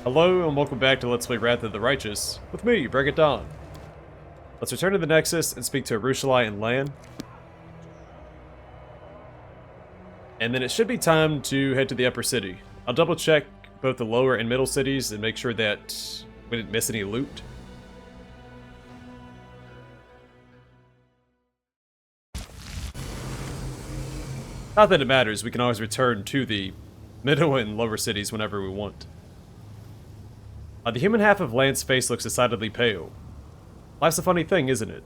Hello and welcome back to Let's Play Wrath of the Righteous, with me, Break It Dawn. Let's return to the Nexus and speak to Arueshalae and Lann. And then it should be time to head to the upper city. I'll double check both the lower and middle cities and make sure that we didn't miss any loot. Not that it matters, we can always return to the middle and lower cities whenever we want. The human half of Lann's face looks decidedly pale. Life's a funny thing, isn't it?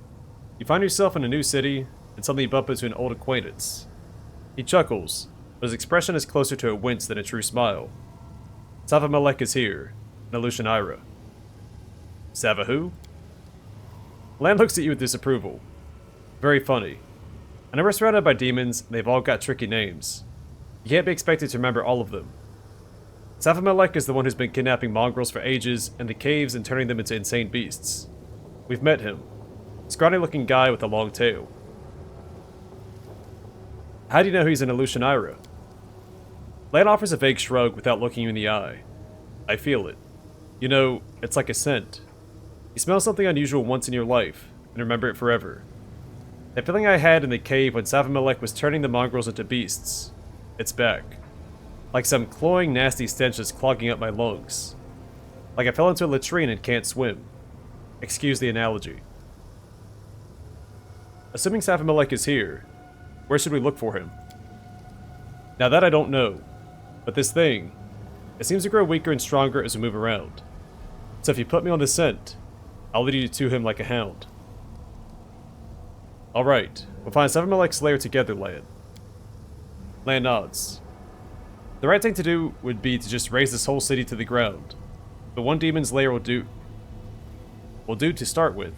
You find yourself in a new city, and suddenly you bump into an old acquaintance. He chuckles, but his expression is closer to a wince than a true smile. Savamelekh is here, an Arueshalae. Sava who? Lann looks at you with disapproval. Very funny. I never surrounded by demons, and they've all got tricky names. You can't be expected to remember all of them. Savamelekh is the one who's been kidnapping mongrels for ages in the caves and turning them into insane beasts. We've met him. Scrawny looking guy with a long tail. How do you know he's an Arueshalae? Lann offers a vague shrug without looking you in the eye. I feel it. You know, it's like a scent. You smell something unusual once in your life, and remember it forever. That feeling I had in the cave when Savamelekh was turning the mongrels into beasts. It's back. Like some cloying, nasty stench that's clogging up my lungs. Like I fell into a latrine and can't swim. Excuse the analogy. Assuming Savamelekh is here, where should we look for him? Now that I don't know, but this thing, it seems to grow weaker and stronger as we move around. So if you put me on the scent, I'll lead you to him like a hound. Alright, we'll find Savamelekh's lair together, Lann. Lann nods. The right thing to do would be to just raise this whole city to the ground. But one demon's lair will do to start with.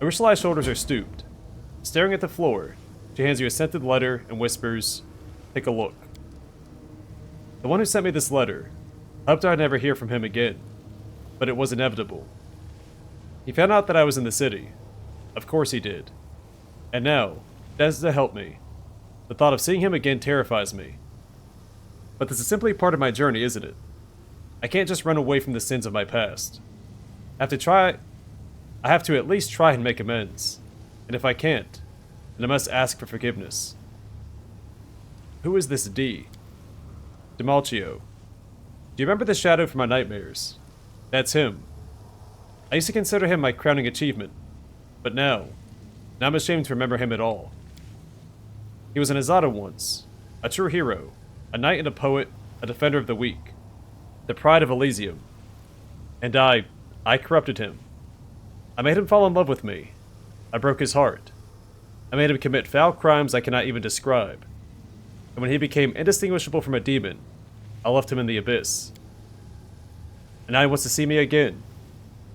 Arueshalae's shoulders are stooped. Staring at the floor, she hands you a scented letter and whispers, "Take a look." The one who sent me this letter, I hoped I'd never hear from him again. But it was inevitable. He found out that I was in the city. Of course he did. And now, that's to help me. The thought of seeing him again terrifies me. But this is simply part of my journey, isn't it? I can't just run away from the sins of my past. I have to at least try and make amends. And if I can't, then I must ask for forgiveness. Who is this D? Demalchio. Do you remember the shadow from my nightmares? That's him. I used to consider him my crowning achievement. But now I'm ashamed to remember him at all. He was an Azada once, a true hero, a knight and a poet, a defender of the weak, the pride of Elysium. And I corrupted him. I made him fall in love with me. I broke his heart. I made him commit foul crimes I cannot even describe. And when he became indistinguishable from a demon, I left him in the abyss. And now he wants to see me again.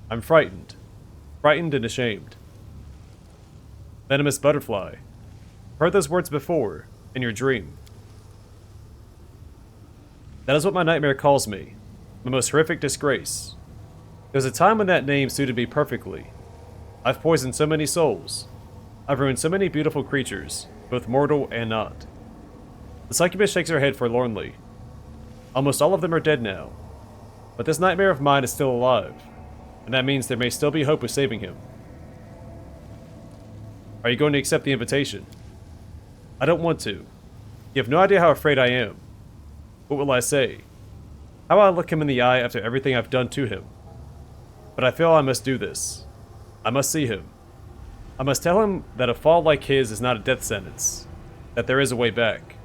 I'm frightened. Frightened and ashamed. Venomous butterfly. Heard those words before, in your dream. That is what my nightmare calls me. My most horrific disgrace. There was a time when that name suited me perfectly. I've poisoned so many souls. I've ruined so many beautiful creatures, both mortal and not. The succubus shakes her head forlornly. Almost all of them are dead now. But this nightmare of mine is still alive, and that means there may still be hope of saving him. Are you going to accept the invitation? I don't want to. You have no idea how afraid I am. What will I say? How will I look him in the eye after everything I've done to him? But I feel I must do this. I must see him. I must tell him that a fall like his is not a death sentence, that there is a way back.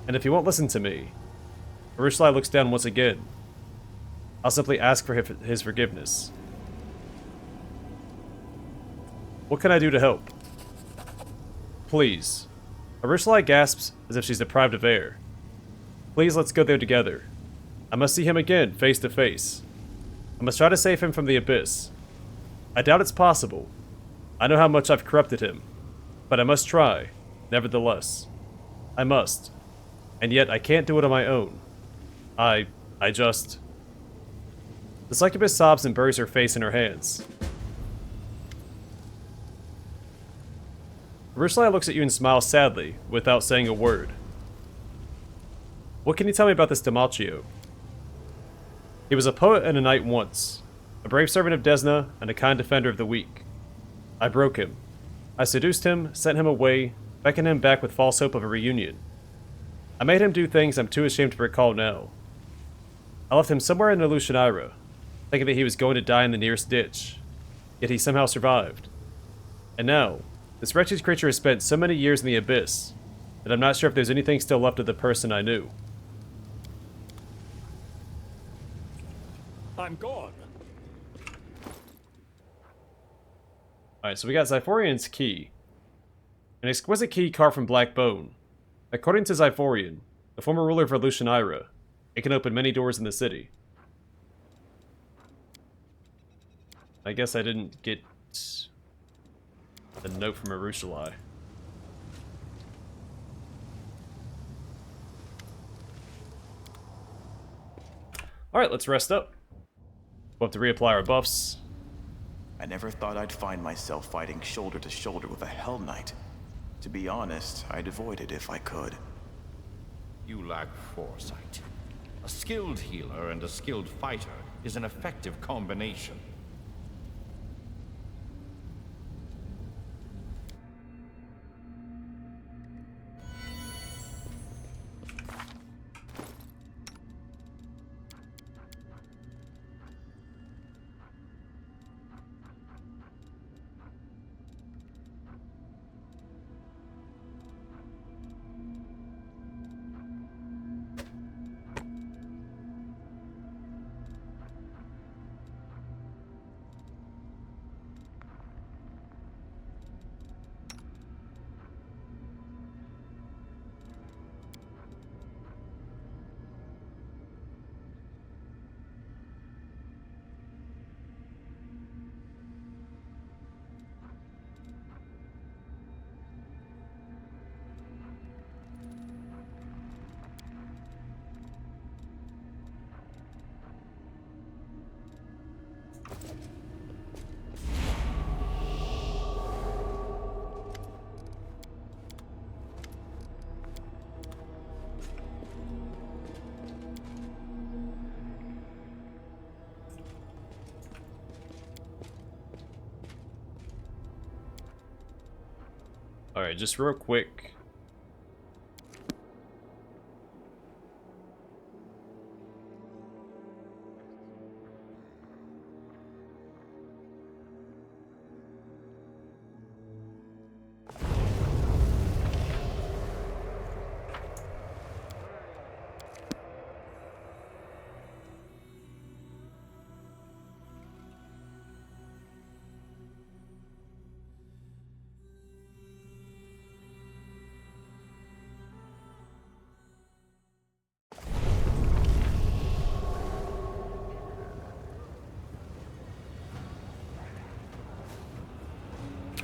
And if he won't listen to me, Arueshalae looks down once again. I'll simply ask for his forgiveness. What can I do to help? Please. Arueshalae gasps as if she's deprived of air. Please, let's go there together. I must see him again, face to face. I must try to save him from the abyss. I doubt it's possible. I know how much I've corrupted him. But I must try, nevertheless. I must. And yet I can't do it on my own. I just... The succubus sobs and buries her face in her hands. Arueshalae looks at you and smiles sadly, without saying a word. What can you tell me about this Demacio? He was a poet and a knight once, a brave servant of Desna and a kind defender of the weak. I broke him. I seduced him, sent him away, beckoned him back with false hope of a reunion. I made him do things I'm too ashamed to recall now. I left him somewhere in Arueshalae, thinking that he was going to die in the nearest ditch, yet he somehow survived. And now, this wretched creature has spent so many years in the abyss, that I'm not sure if there's anything still left of the person I knew. I'm gone. Alright, so we got Zyphorian's key. An exquisite key carved from black bone. According to Zyphorian, the former ruler of Arueshalae, it can open many doors in the city. I guess I didn't get the note from Arueshalae. Alright, let's rest up. We'll have to reapply our buffs. I never thought I'd find myself fighting shoulder to shoulder with a Hell Knight. To be honest, I'd avoid it if I could. You lack foresight. A skilled healer and a skilled fighter is an effective combination. Alright, just real quick.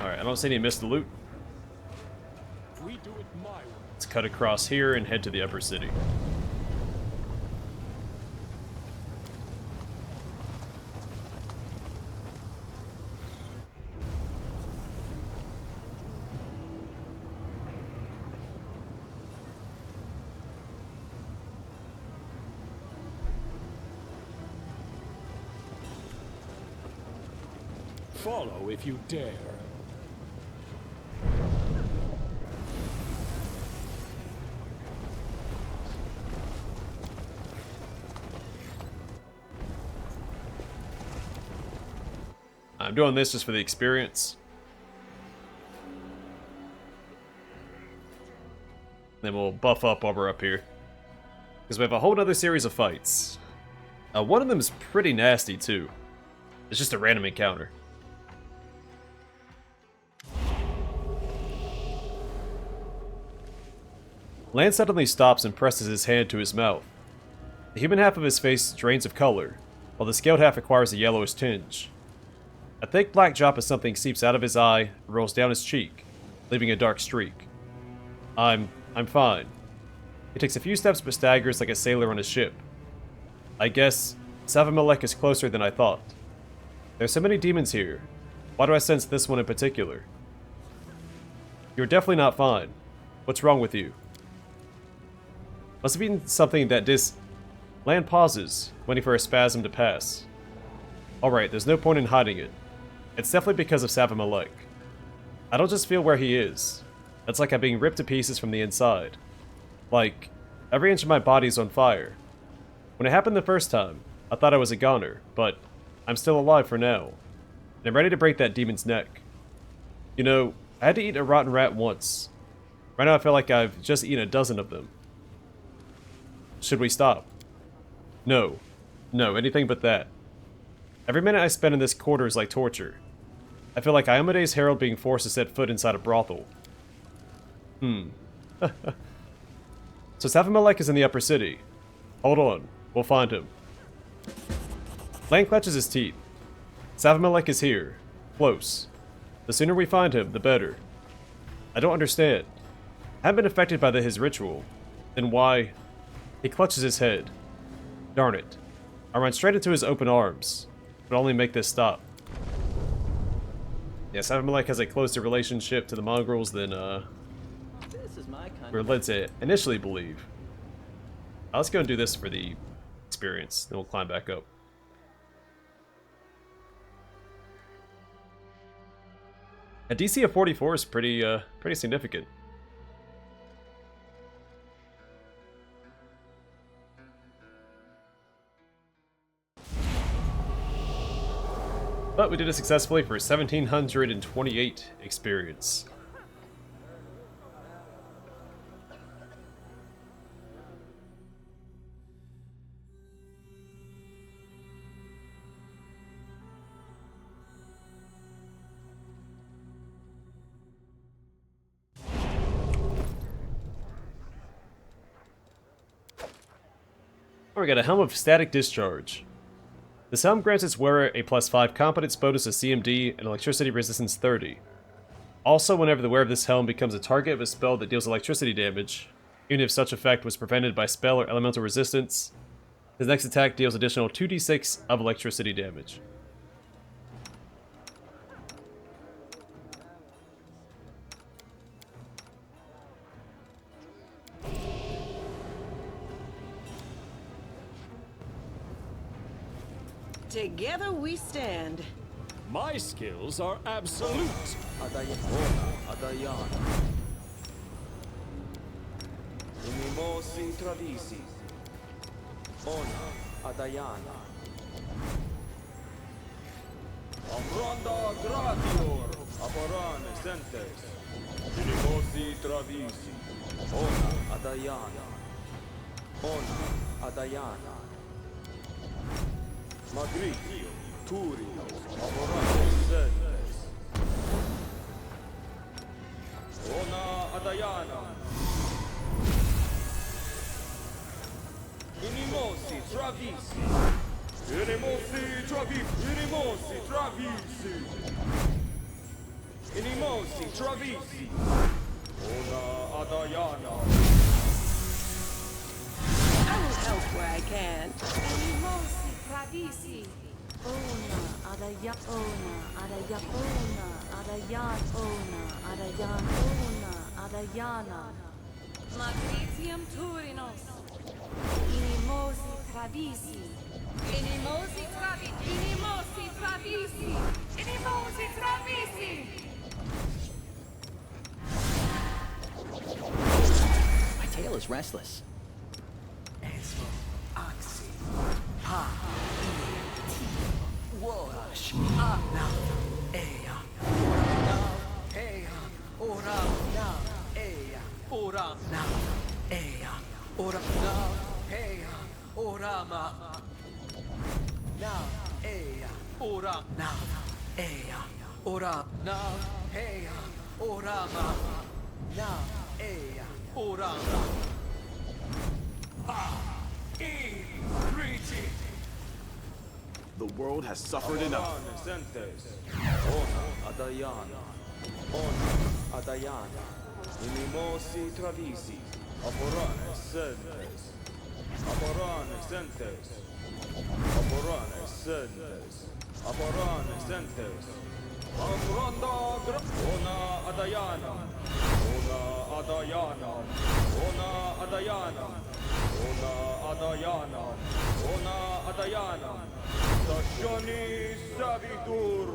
Alright, I don't see any missed loot. We do it my way. Let's cut across here and head to the upper city. Follow if you dare. I'm doing this just for the experience. Then we'll buff up while we're up here. Because we have a whole other series of fights. One of them is pretty nasty too. It's just a random encounter. Lann suddenly stops and presses his hand to his mouth. The human half of his face drains of color, while the scaled half acquires a yellowish tinge. A thick black drop of something seeps out of his eye and rolls down his cheek, leaving a dark streak. I'm fine. He takes a few steps but staggers like a sailor on a ship. I guess Savamelekh is closer than I thought. There's so many demons here. Why do I sense this one in particular? You're definitely not fine. What's wrong with you? Must have been something that Lann pauses, waiting for a spasm to pass. Alright, there's no point in hiding it. It's definitely because of Savamelekh. I don't just feel where he is. It's like I'm being ripped to pieces from the inside. Like, every inch of my body's on fire. When it happened the first time, I thought I was a goner, but I'm still alive for now. And I'm ready to break that demon's neck. You know, I had to eat a rotten rat once. Right now I feel like I've just eaten a dozen of them. Should we stop? No. No, anything but that. Every minute I spend in this quarter is like torture. I feel like Iomede's herald being forced to set foot inside a brothel. So Savamelekh is in the upper city. Hold on, we'll find him. Lann clenches his teeth. Savamelekh is here. Close. The sooner we find him, the better. I don't understand. I haven't been affected by his ritual. Then why... He clutches his head. Darn it. I run straight into his open arms. But only make this stop. Yeah, Savamelekh has a closer relationship to the mongrels than, This is my kind we're led to initially believe. Let's go and do this for the experience, then we'll climb back up. A DC of 44 is pretty significant. But we did it successfully for 1728 experience. Oh, we got a Helm of Static Discharge. This helm grants its wearer a +5 competence bonus to CMD and electricity resistance 30. Also, whenever the wearer of this helm becomes a target of a spell that deals electricity damage, even if such effect was prevented by spell or elemental resistance, his next attack deals additional 2d6 of electricity damage. Together we stand. My skills are absolute. Unimosi Travisi. Ona Adayana. Amronda Gratior. Aporane Sentes. Unimosi Travisi. Ona Adayana. Ona Adayana. Magritio. Turio. Aporane Sentes. Ona Adayana. Inimosi Travisi. Inimosi Travisi. Inimosi Travisi. Inimosi Travisi. Ona Adayana. I will help where I can. Animosi Pravisi. Ona, Adaya, Ona, Adaya, Ona, Adayan, Ona, Adayan, Ona, Adayana. Magritium Turinos. Inimosi Pravisi. Inimosi Pravisi. Inimosi Pravisi. Inimosi Pravisi. My tail is restless. Wash, now, ea, ora, now, ea, ora, now, ea, ora, now, ea, ora, ma, now, ea, ora, now, ea, ora, now, ea, ora, ma, now, ea, ora, The world has suffered enough. Sentes. Ona Adayana. Ona Adayana. Inimosi Travisi. Aporane Sentes. Aporane Sentes. Aporane Sentes. Aporane Sentes. Ona Adayana. Ona Adayana. Ona Adayana. Ona Adayana. Ona Adayana. Stasioni Savitur.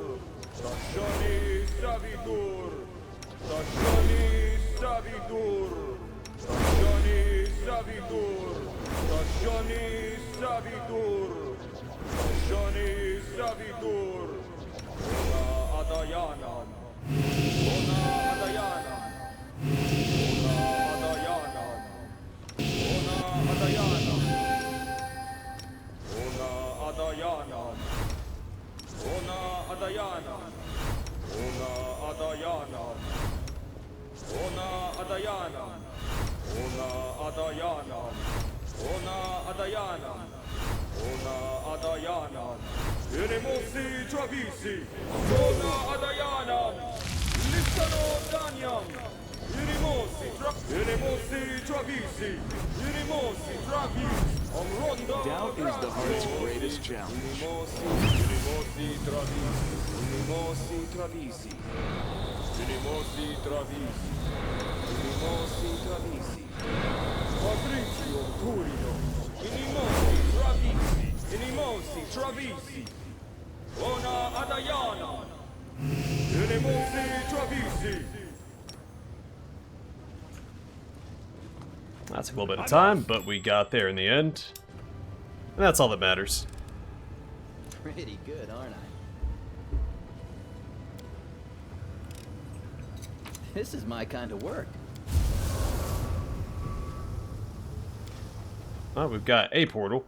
Stasioni Savitur. Stasioni Savitur. Stasioni Savitur. Stasioni Savitur. Stasioni Savitur. Ona Adayana. Ona Adayana. Ona Adayana. Ona Adayana. Ona Adayana. Ona Adayana. Ona Adayana. Ona Adayana. Ona Adayana. Ona Adayana. Ona Adayana. Irimosi Travisi. Ona Adayana. Listano Danyam. Irimosi Travisi. Irimosi Travisi. Doubt is the heart's greatest challenge. Irimosi Travisi. Irimosi Travisi. Irimosi Travisi. Irimosi Travisi. Fabrizio Turino. Irimosi Travisi. Irimosi Travisi. Ona Adayana. Irimosi Travisi. That took a little bit of time, but we got there in the end. And that's all that matters. Pretty good, aren't I? This is my kind of work. Well, we've got a portal.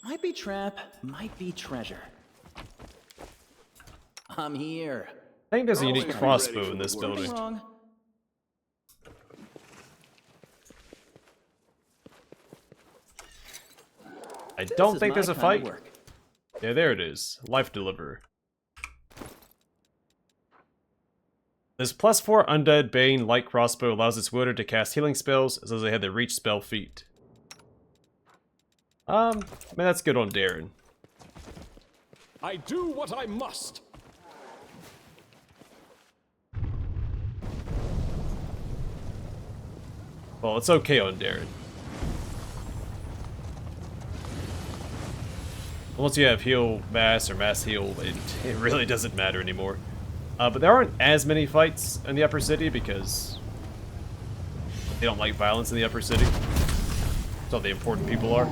Might be trap, might be treasure. I'm here. I think there's a unique Always be crossbow ready for in the this worst. building. Wrong. I This don't is think my there's a kind fight. of work. Yeah, there it is. Life Deliverer. This +4 Undead Bane light crossbow allows its wielder to cast healing spells as long as they have the reach spell feat. Man, that's good on Darren. I do what I must. Well, it's okay on Darren. Once you have heal mass or mass heal, it really doesn't matter anymore. But there aren't as many fights in the upper city because they don't like violence in the upper city. That's all the important people are.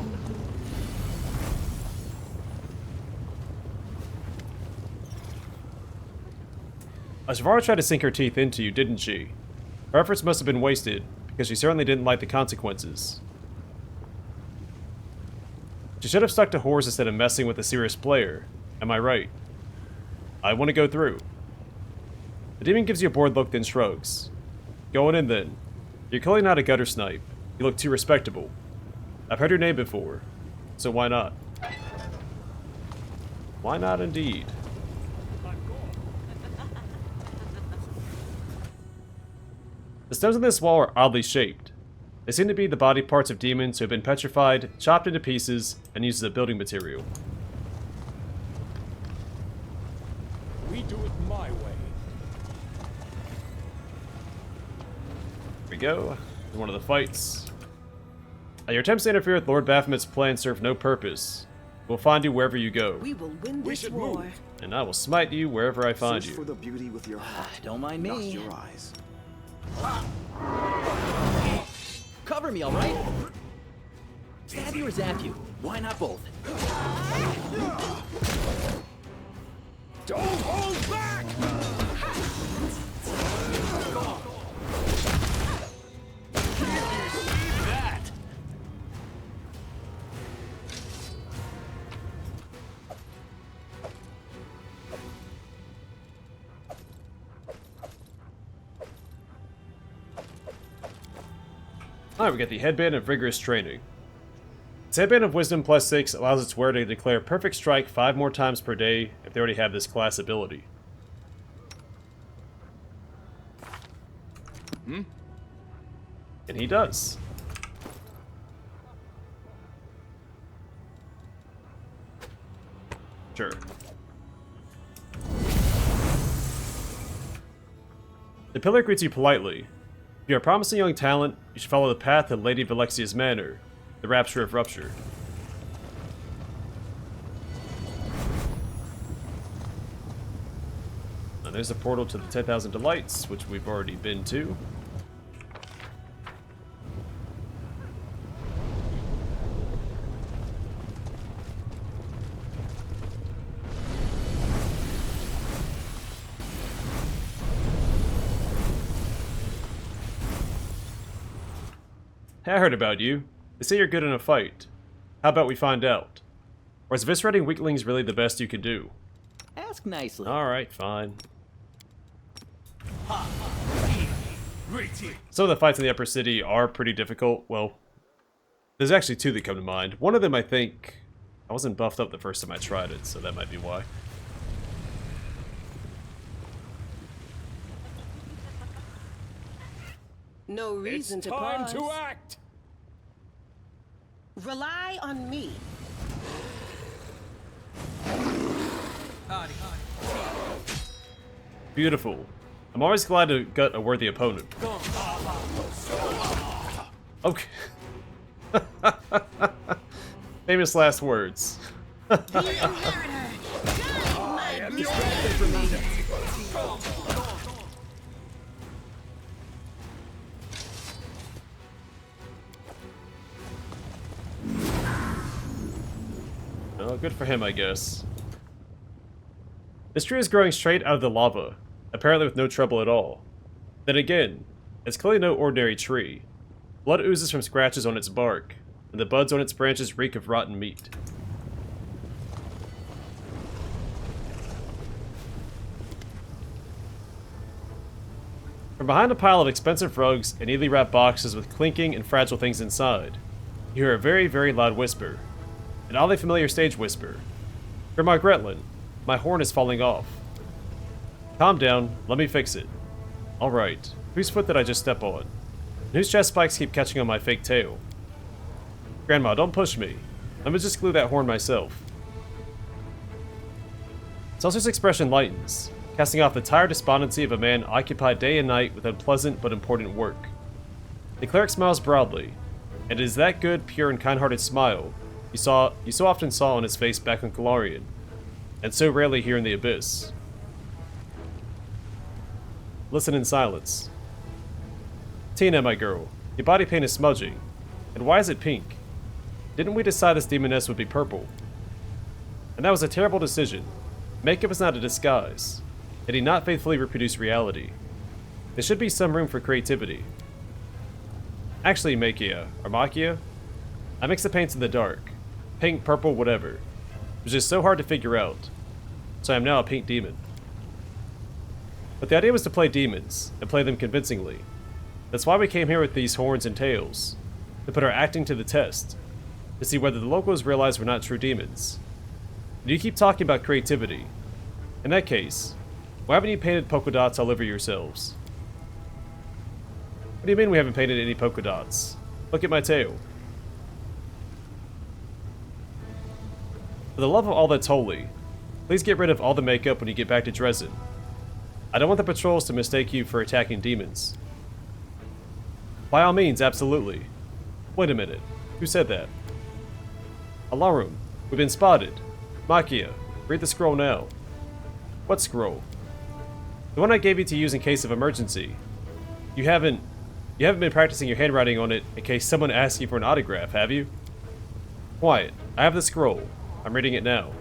Ashvara tried to sink her teeth into you, didn't she? Her efforts must have been wasted, because she certainly didn't like the consequences. She should have stuck to whores instead of messing with a serious player. Am I right? I want to go through. The demon gives you a bored look, then shrugs. Going in then. You're clearly not a gutter snipe. You look too respectable. I've heard your name before, so why not? Why not indeed? The stones on this wall are oddly shaped. They seem to be the body parts of demons who have been petrified, chopped into pieces, and used as a building material. We do it my way. Here we go. One of the fights. Your attempts to interfere with Lord Baphomet's plan serve no purpose. We'll find you wherever you go, We will win this should war. move. and I will smite you wherever I find Search for you. the beauty with your heart, Don't mind not me. your eyes. Cover me, all right? Stab you or zap you? Why not both? Don't hold back! Alright, we got the Headband of Rigorous Training. Its Headband of Wisdom +6 allows its wearer to declare Perfect Strike 5 more times per day if they already have this class ability. And he does. Sure. The pillar greets you politely. If you are a promising young talent, you should follow the path to Lady Valexia's manor, the Rapture of Rupture. And there's a portal to the 10,000 Delights, which we've already been to. Hey, I heard about you. They say you're good in a fight. How about we find out? Or is eviscerating weaklings really the best you can do? Ask nicely. Alright, fine. Some of the fights in the Upper City are pretty difficult. Well, there's actually two that come to mind. One of them, I think, I wasn't buffed up the first time I tried it, so that might be why. No reason It's to time pause. to act! Rely on me. Beautiful. I'm always glad to gut a worthy opponent. Okay. Famous last words. The inheritor. Guide my blade. Oh, good for him, I guess. This tree is growing straight out of the lava, apparently with no trouble at all. Then again, it's clearly no ordinary tree. Blood oozes from scratches on its bark, and the buds on its branches reek of rotten meat. From behind a pile of expensive rugs and neatly wrapped boxes with clinking and fragile things inside, you hear a very, very loud whisper. An oddly familiar stage whisper. Grandma Gretlin, my horn is falling off. Calm down, let me fix it. Alright, whose foot did I just step on? And whose chest spikes keep catching on my fake tail? Grandma, don't push me. Let me just glue that horn myself. Celsius' expression lightens, casting off the tired despondency of a man occupied day and night with unpleasant but important work. The cleric smiles broadly, and it is that good, pure, and kind-hearted smile you so often saw on his face back on Golarion, and so rarely here in the Abyss. Listen in silence. Tina, my girl, your body paint is smudging. And why is it pink? Didn't we decide this demoness would be purple? And that was a terrible decision. Makeup is not a disguise. It did not faithfully reproduce reality. There should be some room for creativity. Actually, Makia, or Makia, I mix the paints in the dark. Pink, purple, whatever. It was just so hard to figure out. So I am now a pink demon. But the idea was to play demons, and play them convincingly. That's why we came here with these horns and tails. To put our acting to the test. To see whether the locals realize we're not true demons. And you keep talking about creativity. In that case, why haven't you painted polka dots all over yourselves? What do you mean we haven't painted any polka dots? Look at my tail. For the love of all that's holy, please get rid of all the makeup when you get back to Dresden. I don't want the patrols to mistake you for attacking demons. By all means, absolutely. Wait a minute. Who said that? Alarum, we've been spotted. Makia, read the scroll now. What scroll? The one I gave you to use in case of emergency. You haven't been practicing your handwriting on it in case someone asks you for an autograph, have you? Quiet. I have the scroll. I'm reading it now.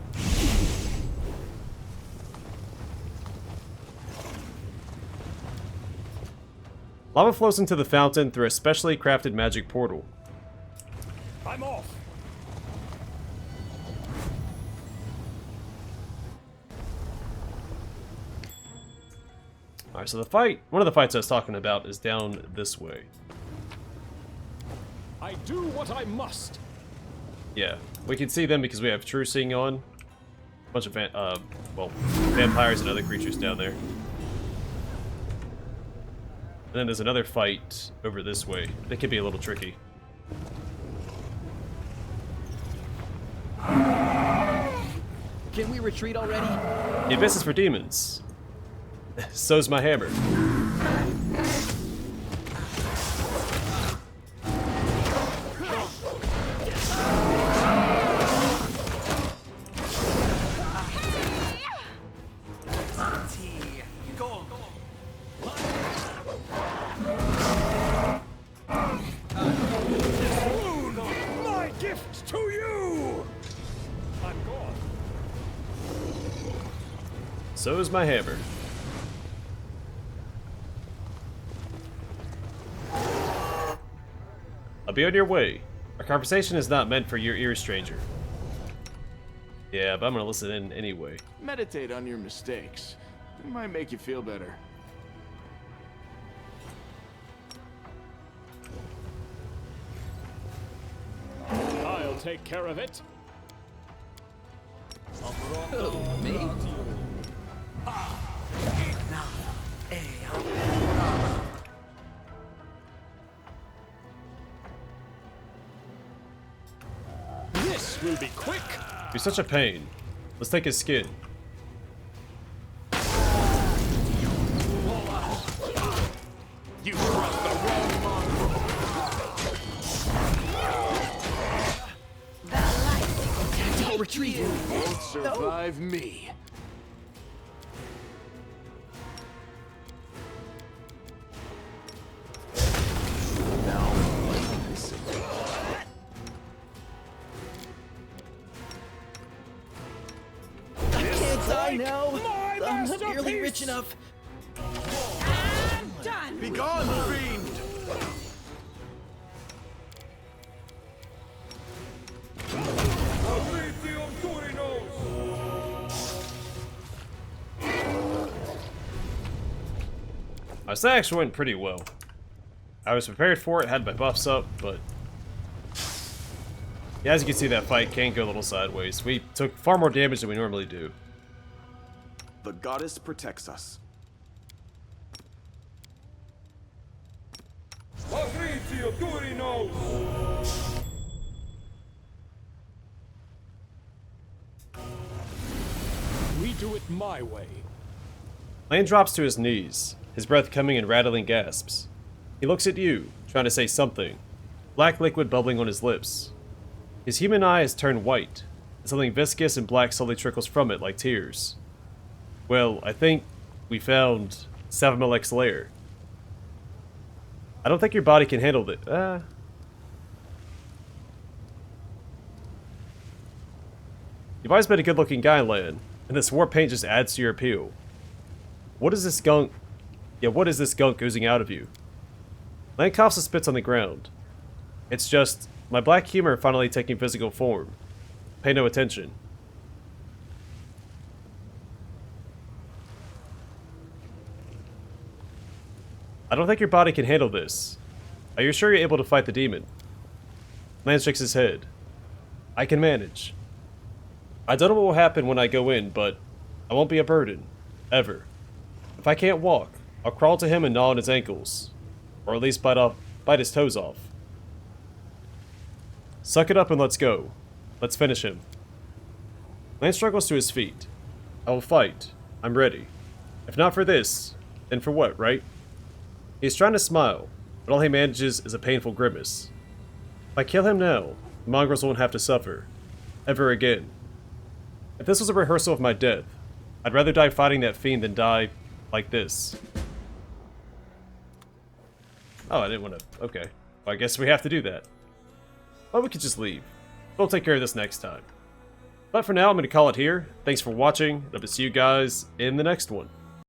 Lava flows into the fountain through a specially crafted magic portal. I'm off! Alright, so one of the fights I was talking about is down this way. I do what I must! Yeah, we can see them because we have True Seeing on. A bunch of vampires and other creatures down there. And then there's another fight over this way. That could be a little tricky. Can we retreat already? The Abyss is for demons. So's my hammer. So is my hammer. I'll be on your way. Our conversation is not meant for your ears, stranger. Yeah, but I'm gonna listen in anyway. Meditate on your mistakes. It might make you feel better. I'll take care of it. Who, me? This will be quick. You're such a pain. Let's take his skin. You crossed the wrong mongrel. Tactical retreat. Won't survive me. Can't die now. My I'm not nearly masterpiece. rich enough. Done. Begone, fiend! That actually went pretty well. I was prepared for it, had my buffs up, but... Yeah, as you can see, that fight can go a little sideways. We took far more damage than we normally do. The goddess protects us. We do it my way. Lann drops to his knees, his breath coming in rattling gasps. He looks at you, trying to say something, black liquid bubbling on his lips. His human eye has turned white, and something viscous and black slowly trickles from it like tears. Well, I think we found Savamelekh's lair. I don't think your body can handle it. You've always been a good-looking guy, Lann, and this war paint just adds to your appeal. What is this gunk? Yeah, what is this gunk oozing out of you? Lann coughs and spits on the ground. It's just my black humor finally taking physical form. Pay no attention. I don't think your body can handle this. Are you sure you're able to fight the demon? Lann shakes his head. I can manage. I don't know what will happen when I go in, but I won't be a burden. Ever. If I can't walk, I'll crawl to him and gnaw on his ankles. Or at least bite his toes off. Suck it up and let's go. Let's finish him. Lann struggles to his feet. I will fight. I'm ready. If not for this, then for what, right? He's trying to smile, but all he manages is a painful grimace. If I kill him now, the mongrels won't have to suffer. Ever again. If this was a rehearsal of my death, I'd rather die fighting that fiend than die like this. Oh, I didn't want to... Okay. Well, I guess we have to do that. Well, we could just leave. We'll take care of this next time. But for now, I'm going to call it here. Thanks for watching, and I'll see you guys in the next one.